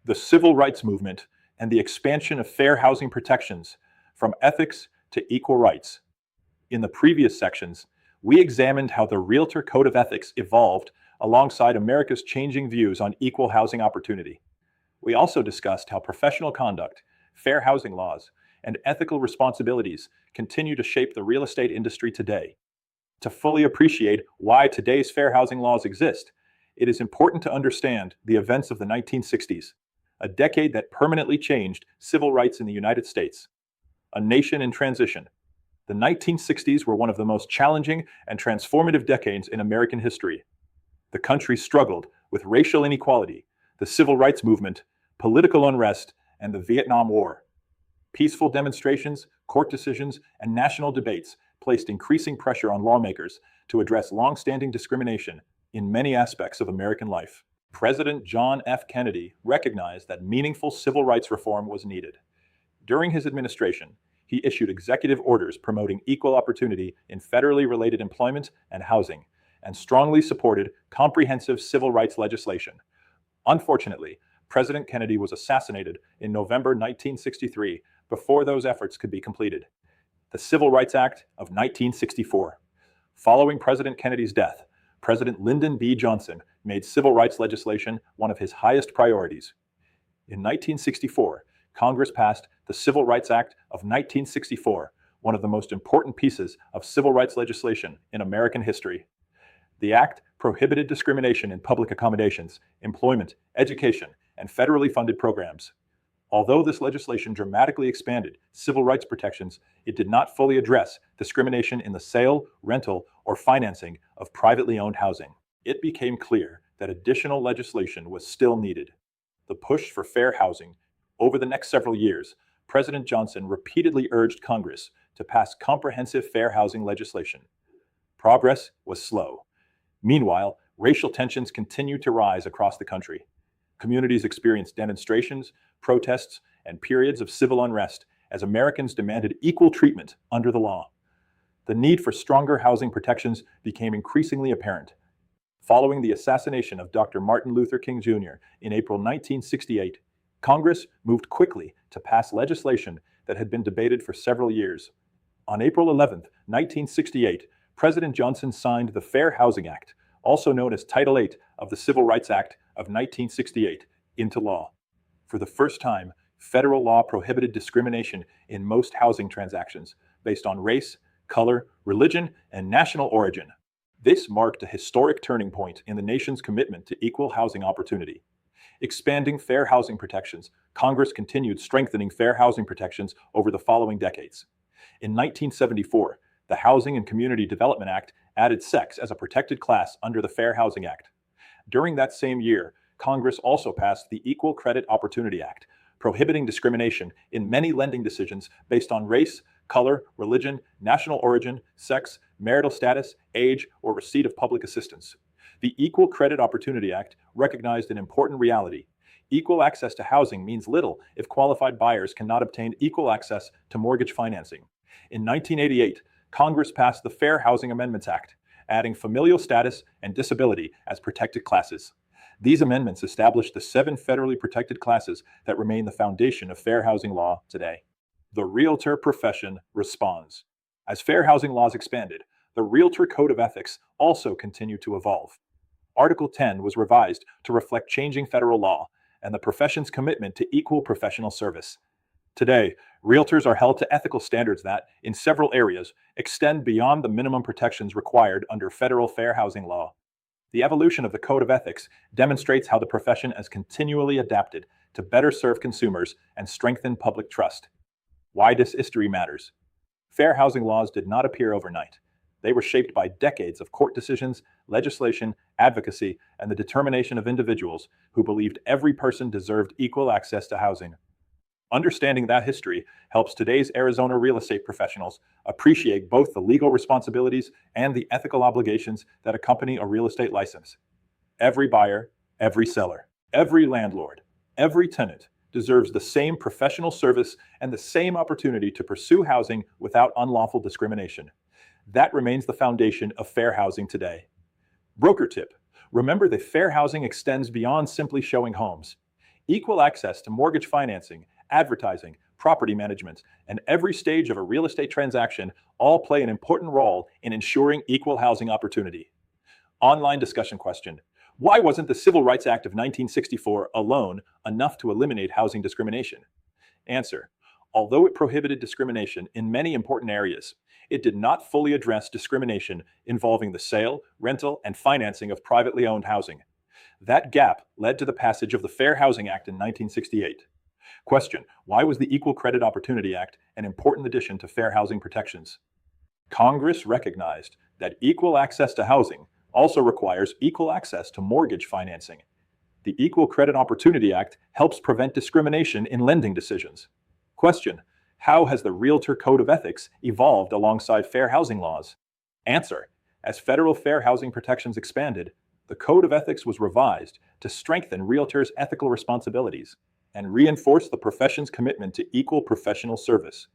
the civil rights movement, and the expansion of fair housing protections, from ethics to equal rights. In the previous sections, we examined how the Realtor Code of Ethics evolved alongside America's changing views on equal housing opportunity. We also discussed how professional conduct, fair housing laws, and ethical responsibilities continue to shape the real estate industry today. To fully appreciate why today's fair housing laws exist, it is important to understand the events of the 1960s, a decade that permanently changed civil rights in the United States. A nation in transition. The 1960s were one of the most challenging and transformative decades in American history. The country struggled with racial inequality, the civil rights movement, political unrest, and the Vietnam War. Peaceful demonstrations, court decisions, and national debates placed increasing pressure on lawmakers to address long-standing discrimination in many aspects of American life. President John F. Kennedy recognized that meaningful civil rights reform was needed. During his administration, he issued executive orders promoting equal opportunity in federally related employment and housing, and strongly supported comprehensive civil rights legislation. Unfortunately, President Kennedy was assassinated in November 1963 before those efforts could be completed. The Civil Rights Act of 1964. Following President Kennedy's death, President Lyndon B. Johnson made civil rights legislation one of his highest priorities. In 1964, Congress passed the Civil Rights Act of 1964, one of the most important pieces of civil rights legislation in American history. The act prohibited discrimination in public accommodations, employment, education, and federally funded programs. Although this legislation dramatically expanded civil rights protections, it did not fully address discrimination in the sale, rental, or financing of privately owned housing. It became clear that additional legislation was still needed. The push for fair housing. Over the next several years, President Johnson repeatedly urged Congress to pass comprehensive fair housing legislation. Progress was slow. Meanwhile, racial tensions continued to rise across the country. Communities experienced demonstrations, protests, and periods of civil unrest as Americans demanded equal treatment under the law. The need for stronger housing protections became increasingly apparent. Following the assassination of Dr. Martin Luther King Jr. in April 1968, Congress moved quickly to pass legislation that had been debated for several years. On April 11, 1968, President Johnson signed the Fair Housing Act, also known as Title VIII of the Civil Rights Act of 1968, into law. For the first time, federal law prohibited discrimination in most housing transactions based on race, color, religion, and national origin. This marked a historic turning point in the nation's commitment to equal housing opportunity. Expanding fair housing protections, Congress continued strengthening fair housing protections over the following decades. In 1974, the Housing and Community Development Act added sex as a protected class under the Fair Housing Act. During that same year, Congress also passed the Equal Credit Opportunity Act, prohibiting discrimination in many lending decisions based on race, color, religion, national origin, sex, marital status, age, or receipt of public assistance. The Equal Credit Opportunity Act recognized an important reality. Equal access to housing means little if qualified buyers cannot obtain equal access to mortgage financing. In 1988, Congress passed the Fair Housing Amendments Act, adding familial status and disability as protected classes. These amendments established the 7 federally protected classes that remain the foundation of fair housing law today. The realtor profession responds. As fair housing laws expanded, the Realtor Code of Ethics also continued to evolve. Article 10 was revised to reflect changing federal law and the profession's commitment to equal professional service. Today, realtors are held to ethical standards that, in several areas, extend beyond the minimum protections required under federal fair housing law. The evolution of the Code of Ethics demonstrates how the profession has continually adapted to better serve consumers and strengthen public trust. Why this history matters. Fair housing laws did not appear overnight. They were shaped by decades of court decisions, legislation, advocacy, and the determination of individuals who believed every person deserved equal access to housing. Understanding that history helps today's Arizona real estate professionals appreciate both the legal responsibilities and the ethical obligations that accompany a real estate license. Every buyer, every seller, every landlord, every tenant deserves the same professional service and the same opportunity to pursue housing without unlawful discrimination. That remains the foundation of fair housing today. Broker tip: remember that fair housing extends beyond simply showing homes. Equal access to mortgage financing, advertising, property management, and every stage of a real estate transaction all play an important role in ensuring equal housing opportunity. Online discussion question. Why wasn't the Civil Rights Act of 1964 alone enough to eliminate housing discrimination? Answer. Although it prohibited discrimination in many important areas, it did not fully address discrimination involving the sale, rental, and financing of privately owned housing. That gap led to the passage of the Fair Housing Act in 1968. Question. Why was the Equal Credit Opportunity Act an important addition to fair housing protections? Congress recognized that equal access to housing also requires equal access to mortgage financing. The Equal Credit Opportunity Act helps prevent discrimination in lending decisions. Question. How has the Realtor Code of Ethics evolved alongside fair housing laws? Answer. As federal fair housing protections expanded, the Code of Ethics was revised to strengthen realtors' ethical responsibilities and reinforce the profession's commitment to equal professional service.